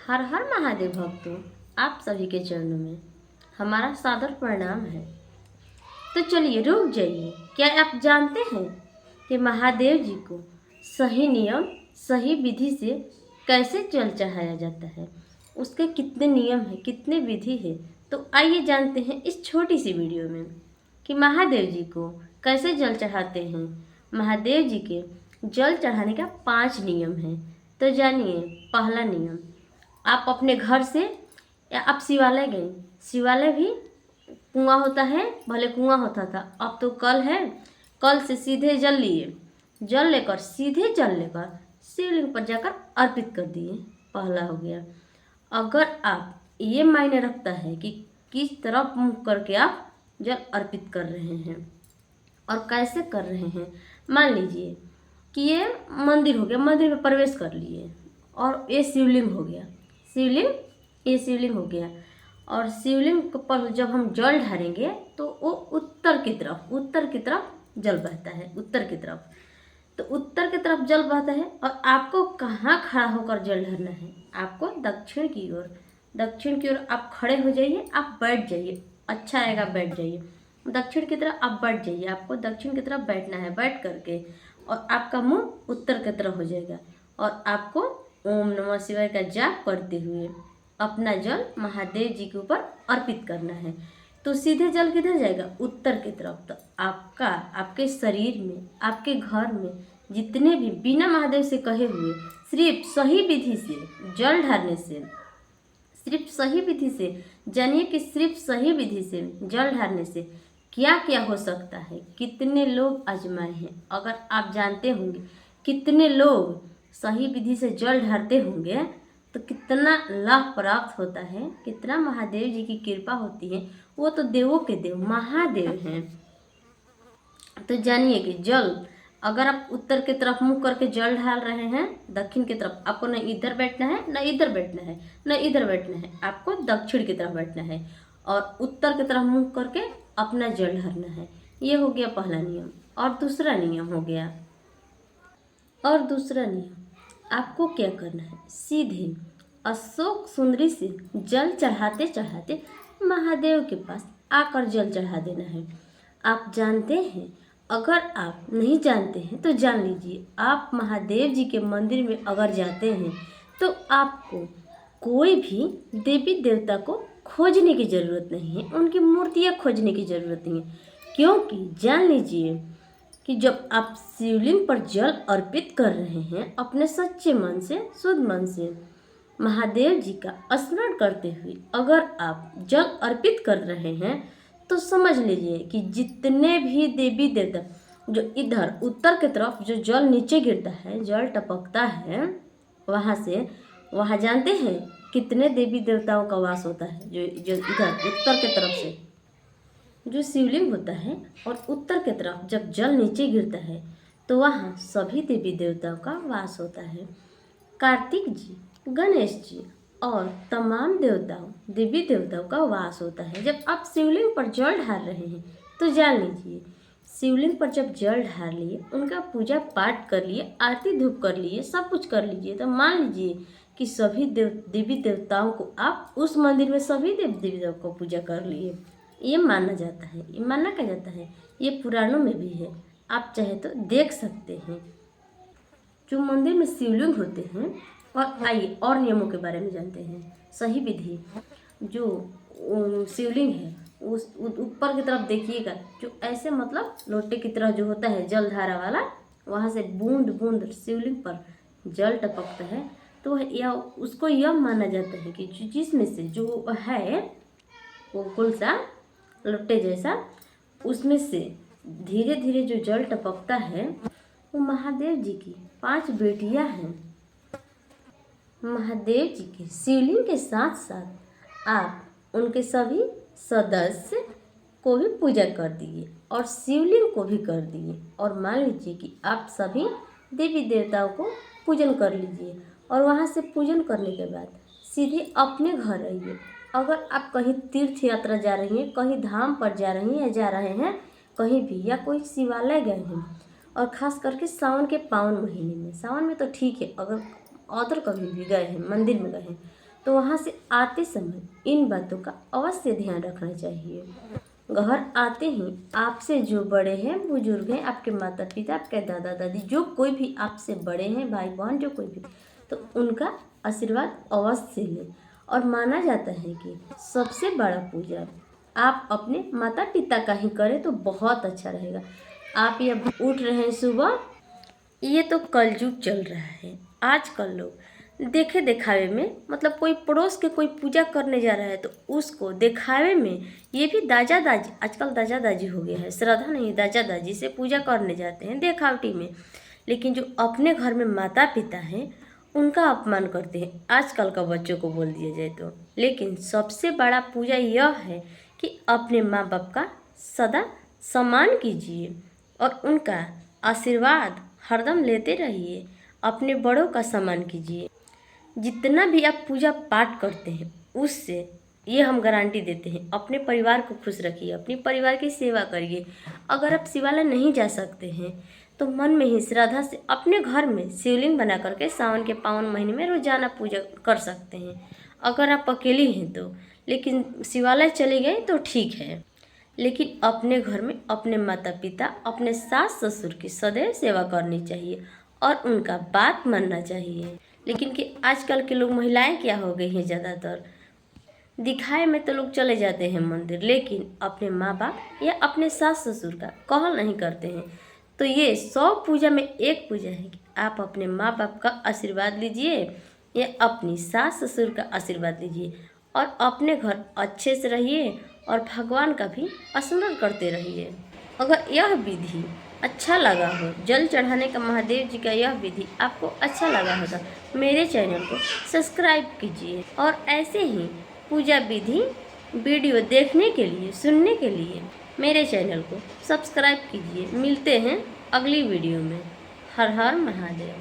हर हर महादेव भक्तों, आप सभी के चरणों में हमारा सादर प्रणाम है। तो चलिए रुक जाइए, क्या आप जानते हैं कि महादेव जी को सही नियम सही विधि से कैसे जल चढ़ाया जाता है? उसके कितने नियम है, कितने विधि है? तो आइए जानते हैं इस छोटी सी वीडियो में कि महादेव जी को कैसे जल चढ़ाते हैं। महादेव जी के जल चढ़ाने का 5 नियम है। तो जानिए, पहला नियम, आप अपने घर से या आप शिवालय गए, शिवालय भी कुआं होता है, भले कुआं होता था, अब तो कल है, कल से सीधे जल लिए, जल लेकर सीधे जल लेकर शिवलिंग पर जाकर अर्पित कर दिए। पहला हो गया। अगर आप ये मायने रखता है कि किस तरफ मुंह करके आप जल अर्पित कर रहे हैं और कैसे कर रहे हैं, मान लीजिए कि ये मंदिर हो गया, मंदिर में प्रवेश कर लिए और ये शिवलिंग हो गया, ये शिवलिंग हो गया, और शिवलिंग पर जब हम जल ढारेंगे तो वो उत्तर की तरफ जल बहता है, उत्तर की तरफ। तो उत्तर की तरफ जल बहता है और आपको कहाँ खड़ा होकर जल ढारना है? आपको दक्षिण की ओर आप खड़े हो जाइए, आप बैठ जाइए, अच्छा रहेगा, बैठ जाइए। दक्षिण की तरफ आप बैठ जाइए, आपको दक्षिण की तरफ बैठना है, बैठ करके और आपका मुंह उत्तर की तरफ हो जाएगा और आपको ओम नमः शिवाय का जाप करते हुए अपना जल महादेव जी के ऊपर अर्पित करना है। तो सीधे जल किधर जाएगा? उत्तर की तरफ। तो आपके शरीर में, आपके घर में जितने भी बिना महादेव से कहे हुए सिर्फ सही विधि से जल ढारने से, सिर्फ सही विधि से, जानिए कि सिर्फ सही विधि से जल ढारने से क्या क्या हो सकता है। कितने लोग आजमाए हैं, अगर आप जानते होंगे कितने लोग सही विधि से जल ढारते होंगे तो कितना लाभ प्राप्त होता है, कितना महादेव जी की कृपा होती है। वो तो देवों के देव महादेव हैं। तो जानिए कि जल, अगर आप उत्तर की तरफ मुंह करके जल ढाल रहे हैं, दक्षिण की तरफ, आपको न इधर बैठना है, न इधर बैठना है, न इधर बैठना है, आपको दक्षिण की तरफ बैठना है और उत्तर की तरफ मुंह करके अपना जल ढारना है। ये हो गया पहला नियम। और दूसरा नियम हो गया, आपको क्या करना है? सीधे अशोक सुंदरी से जल चढ़ाते चढ़ाते महादेव के पास आकर जल चढ़ा देना है। आप जानते हैं, अगर आप नहीं जानते हैं तो जान लीजिए, आप महादेव जी के मंदिर में अगर जाते हैं तो आपको कोई भी देवी देवता को खोजने की ज़रूरत नहीं है, उनकी मूर्तियाँ खोजने की ज़रूरत नहीं है। क्योंकि जान लीजिए कि जब आप शिवलिंग पर जल अर्पित कर रहे हैं अपने सच्चे मन से, शुद्ध मन से, महादेव जी का स्मरण करते हुए अगर आप जल अर्पित कर रहे हैं तो समझ लीजिए कि जितने भी देवी देवता जो इधर उत्तर की तरफ जो जल नीचे गिरता है, जल टपकता है, वहाँ से वहाँ जानते हैं कितने देवी देवताओं का वास होता है। जो इधर उत्तर की तरफ से जो शिवलिंग होता है और उत्तर की तरफ जब जल नीचे गिरता है तो वहाँ सभी देवी देवताओं का वास होता है। कार्तिक जी, गणेश जी और तमाम देवी देवताओं का वास होता है। जब आप शिवलिंग पर जल ढार रहे हैं तो जान लीजिए, शिवलिंग पर जब जल ढार लिए, उनका पूजा पाठ कर लिए, आरती धूप कर लिए, सब कुछ कर लीजिए, तो मान लीजिए कि सभी देवी देवताओं को आप उस मंदिर में सभी देवी देवताओं को पूजा कर लिए। ये माना जाता है, ये माना क्या जाता है, ये पुराणों में भी है, आप चाहे तो देख सकते हैं जो मंदिर में शिवलिंग होते हैं। और आइए और नियमों के बारे में जानते हैं। सही विधि, जो शिवलिंग है उस ऊपर की तरफ देखिएगा, जो ऐसे मतलब लोटे की तरह जो होता है जलधारा वाला, वहाँ से बूंद बूंद शिवलिंग पर जल टपकता है। तो यह उसको यह माना जाता है कि जिसमें से जो है वो गोल सा लोटे जैसा, उसमें से धीरे धीरे जो जल टपकता है वो महादेव जी की 5 बेटियां हैं। महादेव जी के शिवलिंग के साथ साथ आप उनके सभी सदस्य को भी पूजा कर दिए और शिवलिंग को भी कर दिए। और मान लीजिए कि आप सभी देवी देवताओं को पूजन कर लीजिए और वहाँ से पूजन करने के बाद सीधे अपने घर आइए। अगर आप कहीं तीर्थ यात्रा जा रही हैं, कहीं धाम पर जा रही हैं या जा रहे हैं कहीं भी, या कोई शिवालय गए हैं, और ख़ास करके सावन के पावन महीने में, सावन में तो ठीक है, अगर कभी भी गए हैं मंदिर में गए हैं तो वहाँ से आते समय इन बातों का अवश्य ध्यान रखना चाहिए। घर आते ही आपसे जो बड़े हैं, बुजुर्ग हैं, आपके माता पिता, आपके दादा दादी, जो कोई भी आपसे बड़े हैं, भाई बहन जो कोई भी, तो उनका आशीर्वाद अवश्य लें। और माना जाता है कि सबसे बड़ा पूजा आप अपने माता पिता का ही करें तो बहुत अच्छा रहेगा। आप ये उठ रहे हैं सुबह, ये तो कलयुग चल रहा है। आजकल लोग देखे दिखावे में, मतलब कोई पड़ोस के कोई पूजा करने जा रहा है तो उसको दिखावे में, ये भी दाजा दाजी, आजकल दाजा दाजी हो गया है, श्रद्धा नहीं, दाजा दाजी से पूजा करने जाते हैं देखावटी में। लेकिन जो अपने घर में माता पिता हैं उनका अपमान करते हैं, आजकल का बच्चों को बोल दिया जाए तो। लेकिन सबसे बड़ा पूजा यह है कि अपने माँ बाप का सदा सम्मान कीजिए और उनका आशीर्वाद हरदम लेते रहिए। अपने बड़ों का सम्मान कीजिए। जितना भी आप पूजा पाठ करते हैं उससे ये हम गारंटी देते हैं, अपने परिवार को खुश रखिए, अपने परिवार की सेवा करिए। अगर आप शिवालय नहीं जा सकते हैं तो मन में ही श्रद्धा से अपने घर में शिवलिंग बना करके सावन के पावन महीने में रोजाना पूजा कर सकते हैं, अगर आप अकेले हैं तो। लेकिन शिवालय चले गए तो ठीक है, लेकिन अपने घर में अपने माता पिता, अपने सास ससुर की सदैव सेवा करनी चाहिए और उनका बात मानना चाहिए। लेकिन कि आजकल के लोग, महिलाएं क्या हो गई हैं, ज़्यादातर दिखाए में तो लोग चले जाते हैं मंदिर, लेकिन अपने माँ बाप या अपने सास ससुर का कहल नहीं करते हैं। तो ये 100 पूजा में एक पूजा है कि आप अपने माँ बाप का आशीर्वाद लीजिए या अपनी सास ससुर का आशीर्वाद लीजिए और अपने घर अच्छे से रहिए और भगवान का भी स्मरण करते रहिए। अगर यह विधि अच्छा लगा हो, जल चढ़ाने का महादेव जी का यह विधि आपको अच्छा लगा हो तो मेरे चैनल को सब्सक्राइब कीजिए और ऐसे ही पूजा विधि वीडियो देखने के लिए, सुनने के लिए मेरे चैनल को सब्सक्राइब कीजिए। मिलते हैं अगली वीडियो में। हर हर महादेव।